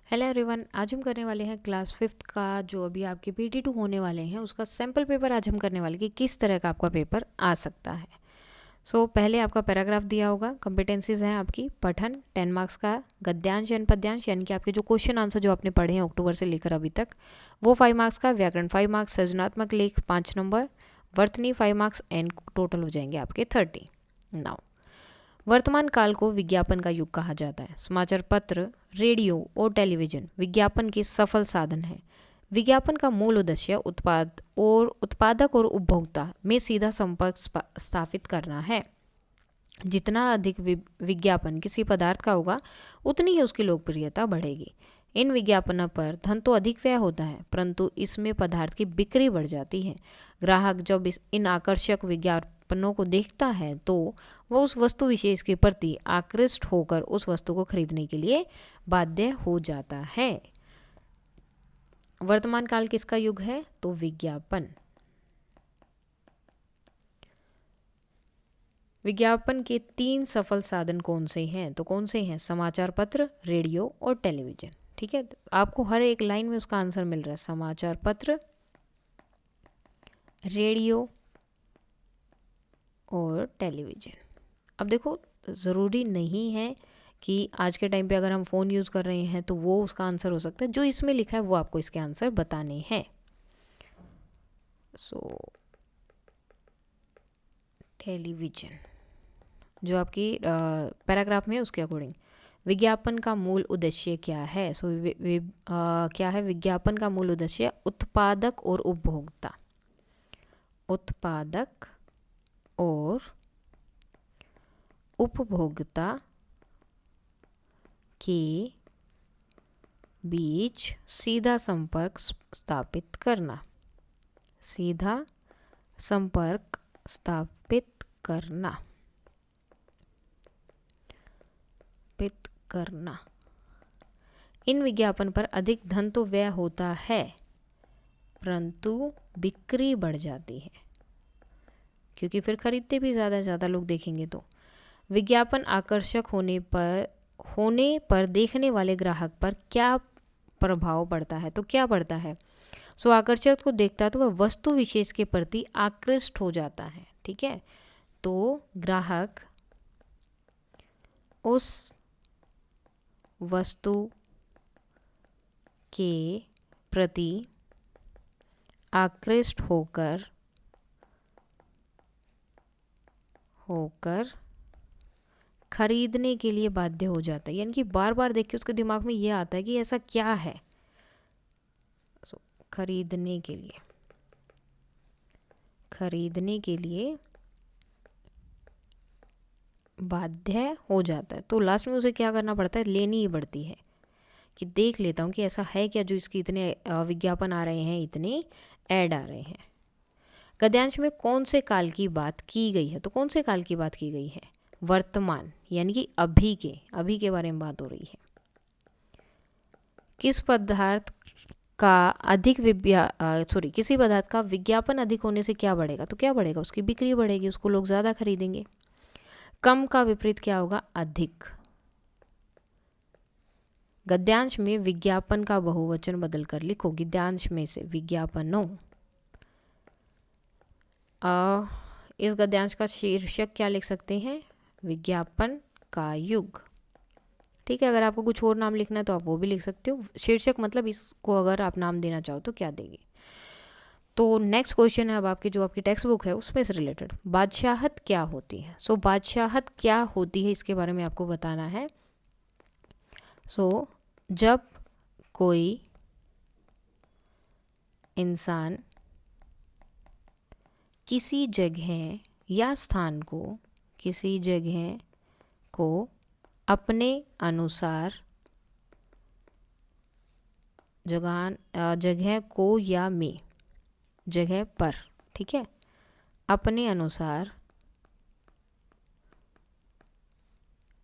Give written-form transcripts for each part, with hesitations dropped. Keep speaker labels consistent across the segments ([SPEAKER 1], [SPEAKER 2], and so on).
[SPEAKER 1] Hello everyone, आज हम करने वाले हैं क्लास 5th का जो अभी आपके PT2 होने वाले हैं उसका सैम्पल पेपर आज हम करने वाले कि किस तरह का आपका पेपर आ सकता है। पहले आपका पैराग्राफ दिया होगा, कॉम्पिटेंसीज हैं आपकी पठन 10 मार्क्स का, गद्यांश यानी पद्यांश यानी कि आपके जो क्वेश्चन आंसर जो आपने पढ़े हैं अक्टूबर से लेकर अभी तक वो 5 मार्क्स का, व्याकरण 5 मार्क्स, सृजनात्मक लेख 5 नंबर, वर्तनी 5 मार्क्स एंड टोटल हो जाएंगे आपके 30। नाउ वर्तमान काल को विज्ञापन का युग कहा जाता है। समाचार पत्र, रेडियो और टेलीविजन विज्ञापन के सफल साधन हैं। विज्ञापन का मूल उद्देश्य उत्पादक और उपभोक्ता में सीधा संपर्क स्थापित करना है। जितना अधिक विज्ञापन किसी पदार्थ का होगा उतनी ही उसकी लोकप्रियता बढ़ेगी। इन विज्ञापनों पर धन तो अधिक व्यय होता है, परंतु इसमें पदार्थ की बिक्री बढ़ जाती है। ग्राहक जब इन आकर्षक विज्ञापनों को देखता है तो वह उस वस्तु विशेष के प्रति आकृष्ट होकर उस वस्तु को खरीदने के लिए बाध्य हो जाता है। वर्तमान काल किसका युग है? तो विज्ञापन। विज्ञापन के 3 सफल साधन कौन से हैं? तो कौन से हैं? समाचार पत्र, रेडियो और टेलीविजन। ठीक है, आपको हर एक लाइन में उसका आंसर मिल रहा है। समाचार पत्र, रेडियो और टेलीविजन। अब देखो, ज़रूरी नहीं है कि आज के टाइम पे अगर हम फ़ोन यूज़ कर रहे हैं तो वो उसका आंसर हो सकता है। जो इसमें लिखा है वो आपको इसके आंसर बताने हैं। टेलीविजन जो आपकी पैराग्राफ में है उसके अकॉर्डिंग विज्ञापन का मूल उद्देश्य क्या है? क्या है विज्ञापन का मूल उद्देश्य? उत्पादक और उपभोक्ता, उत्पादक और उपभोक्ता के बीच सीधा संपर्क स्थापित करना, सीधा संपर्क स्थापित करना, इन विज्ञापन पर अधिक धन तो व्यय होता है परंतु बिक्री बढ़ जाती है, क्योंकि फिर खरीदते भी ज़्यादा लोग देखेंगे। तो विज्ञापन आकर्षक होने पर देखने वाले ग्राहक पर क्या प्रभाव पड़ता है? तो क्या पड़ता है? आकर्षक को देखता है तो वह वस्तु विशेष के प्रति आकृष्ट हो जाता है। ठीक है, तो ग्राहक उस वस्तु के प्रति आकृष्ट होकर खरीदने के लिए बाध्य हो जाता है। यानी कि बार बार देख के उसके दिमाग में ये आता है कि ऐसा क्या है। खरीदने के लिए बाध्य हो जाता है। तो लास्ट में उसे क्या करना पड़ता है? लेनी ही पड़ती है कि देख लेता हूँ कि ऐसा है क्या जो इसकी इतने विज्ञापन आ रहे हैं, इतने ऐड आ रहे हैं। गद्यांश में कौन से काल की बात की गई है? तो कौन से काल की बात की गई है? वर्तमान, यानी कि अभी के बारे में बात हो रही है। किसी पदार्थ का विज्ञापन अधिक होने से क्या बढ़ेगा? तो क्या बढ़ेगा? उसकी बिक्री बढ़ेगी, उसको लोग ज़्यादा खरीदेंगे। कम का विपरीत क्या होगा? अधिक। गद्यांश में विज्ञापन का बहुवचन बदल कर लिखो। गद्यांश में से विज्ञापनों। इस गद्यांश का शीर्षक क्या लिख सकते हैं? विज्ञापन का युग। ठीक है, अगर आपको कुछ और नाम लिखना है तो आप वो भी लिख सकते हो। शीर्षक मतलब इसको अगर आप नाम देना चाहो तो क्या देंगे। तो नेक्स्ट क्वेश्चन है अब आपकी जो आपकी टेक्स्ट बुक है उसमें से रिलेटेड, बादशाहत क्या होती है? बादशाहत क्या होती है इसके बारे में आपको बताना है। जब कोई इंसान किसी जगह या स्थान को, किसी जगह को अपने अनुसार, जगह को या में, जगह पर, ठीक है, अपने अनुसार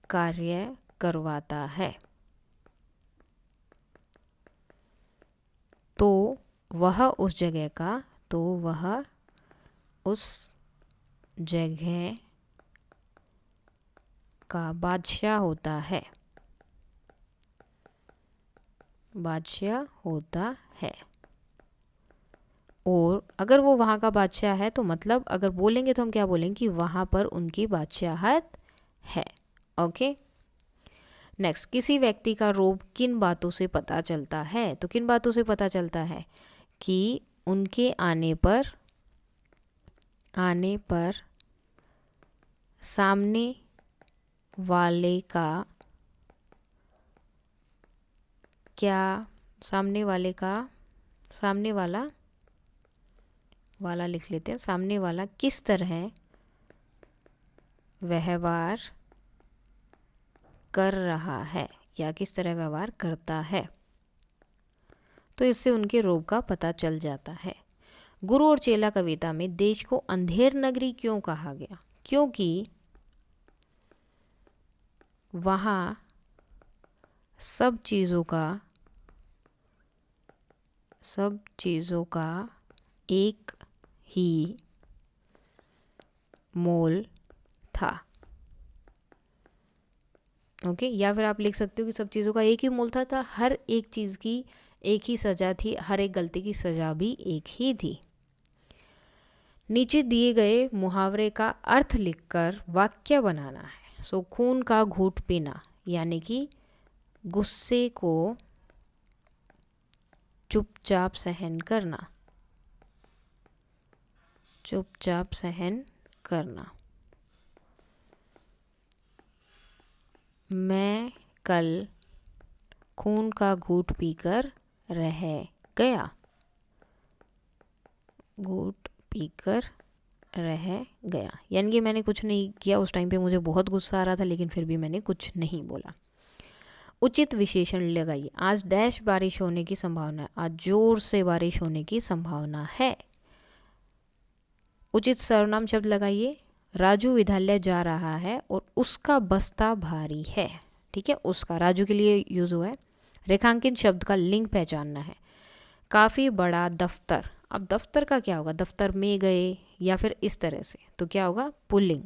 [SPEAKER 1] कार्य करवाता है तो वह उस जगह का बादशाह होता है। बादशाह होता है। और अगर वो वहाँ का बादशाह है तो मतलब अगर बोलेंगे तो हम क्या बोलेंगे कि वहाँ पर उनकी बादशाहत है। ओके। नेक्स्ट, किसी व्यक्ति का रोब किन बातों से पता चलता है? तो किन बातों से पता चलता है कि उनके आने पर सामने वाले का क्या, सामने वाला लिख लेते हैं, सामने वाला किस तरह व्यवहार कर रहा है या किस तरह व्यवहार करता है, तो इससे उनके रोब का पता चल जाता है। गुरु और चेला कविता में देश को अंधेर नगरी क्यों कहा गया? क्योंकि वहाँ सब चीज़ों का एक ही मोल था। ओके। या फिर आप लिख सकते हो कि सब चीज़ों का एक ही मोल था, हर एक चीज़ की एक ही सज़ा थी, हर एक गलती की सज़ा भी एक ही थी। नीचे दिए गए मुहावरे का अर्थ लिखकर वाक्य बनाना है। सो खून का घूंट पीना यानी कि गुस्से को चुपचाप सहन करना। मैं कल खून का घूंट पीकर रह गया। यानी कि मैंने कुछ नहीं किया, उस टाइम पे मुझे बहुत गुस्सा आ रहा था लेकिन फिर भी मैंने कुछ नहीं बोला। उचित विशेषण लगाइए। आज डैश बारिश होने की संभावना है। आज जोर से बारिश होने की संभावना है। उचित सर्वनाम शब्द लगाइए। राजू विद्यालय जा रहा है और उसका बस्ता भारी है। ठीक है, उसका राजू के लिए यूज हुआ है। रेखांकित शब्द का लिंग पहचानना है। काफ़ी बड़ा दफ्तर, अब दफ्तर का क्या होगा? दफ्तर में गए या फिर इस तरह से, तो क्या होगा? पुल्लिंग।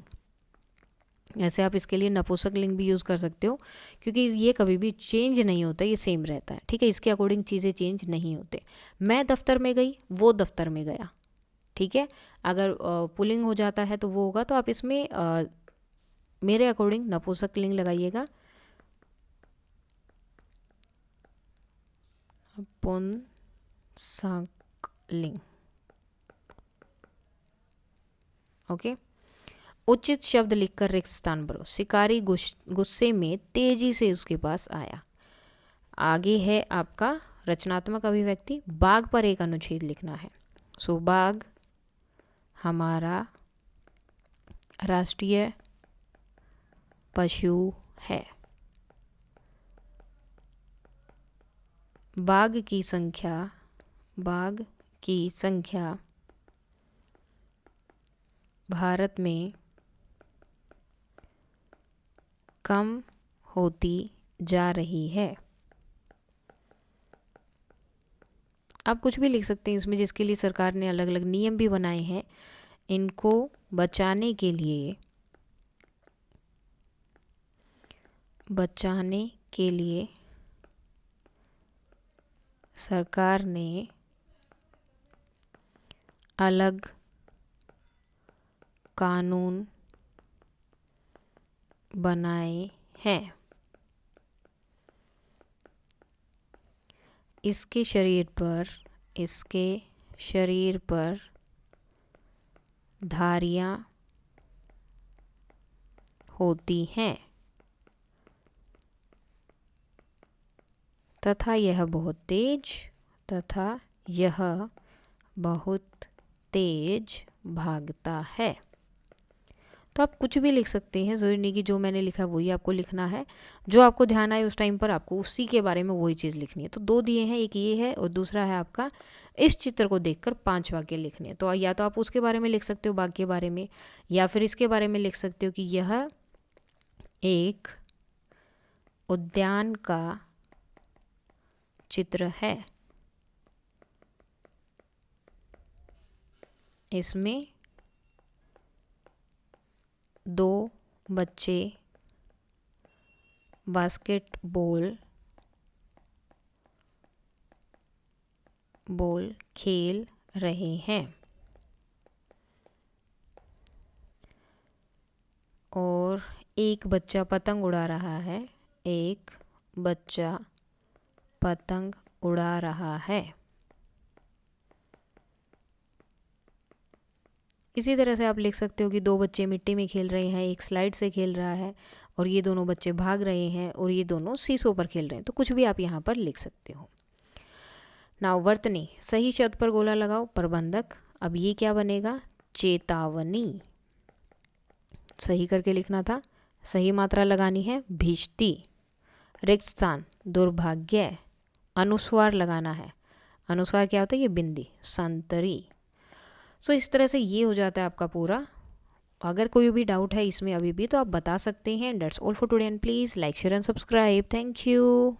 [SPEAKER 1] ऐसे आप इसके लिए नपुंसक लिंग भी यूज़ कर सकते हो क्योंकि ये कभी भी चेंज नहीं होता, ये सेम रहता है। ठीक है, इसके अकॉर्डिंग चीज़ें चेंज नहीं होते। मैं दफ्तर में गई, वो दफ्तर में गया। ठीक है, अगर पुल्लिंग हो जाता है तो वो होगा, तो आप इसमें मेरे अकॉर्डिंग नपुंसक लिंग लगाइएगा। पुंसकलिंग। ओके। उचित शब्द लिखकर रिक्त स्थान भरो। शिकारी गुस्से में तेजी से उसके पास आया। आगे है आपका रचनात्मक अभिव्यक्ति। बाघ पर एक अनुच्छेद लिखना है। सो बाघ हमारा राष्ट्रीय पशु है। बाघ की संख्या भारत में कम होती जा रही है। आप कुछ भी लिख सकते हैं इसमें, जिसके लिए सरकार ने अलग अलग नियम भी बनाए हैं। इनको बचाने के लिए सरकार ने अलग कानून बनाए हैं। इसके शरीर पर धारियां होती हैं तथा यह बहुत तेज भागता है। तो आप कुछ भी लिख सकते हैं, ज़रूरी नहीं कि जो मैंने लिखा वही आपको लिखना है। जो आपको ध्यान आए उस टाइम पर आपको उसी के बारे में वही चीज़ लिखनी है। तो 2 दिए हैं, एक ये है और दूसरा है आपका इस चित्र को देखकर 5 वाक्य लिखने हैं। तो या तो आप उसके बारे में लिख सकते हो, बाघ के बारे में, या फिर इसके बारे में लिख सकते हो कि यह एक उद्यान का चित्र है। इसमें 2 बच्चे बास्केटबॉल बॉल खेल रहे हैं। और एक बच्चा पतंग उड़ा रहा है। एक बच्चा पतंग उड़ा रहा है। इसी तरह से आप लिख सकते हो कि दो बच्चे मिट्टी में खेल रहे हैं, एक स्लाइड से खेल रहा है, और ये दोनों बच्चे भाग रहे हैं, और ये दोनों सीसो पर खेल रहे हैं। तो कुछ भी आप यहाँ पर लिख सकते हो। नाउ वर्तनी, सही शब्द पर गोला लगाओ। प्रबंधक, अब ये क्या बनेगा? चेतावनी। सही करके लिखना था, सही मात्रा लगानी है। भिष्टि, रिक्त स्थान, दुर्भाग्य। अनुस्वार लगाना है। अनुस्वार क्या होता है? ये बिंदी। संतरी। सो इस तरह से ये हो जाता है आपका पूरा। अगर कोई भी डाउट है इसमें अभी भी तो आप बता सकते हैं। That's all for today and please like share and subscribe. Thank you.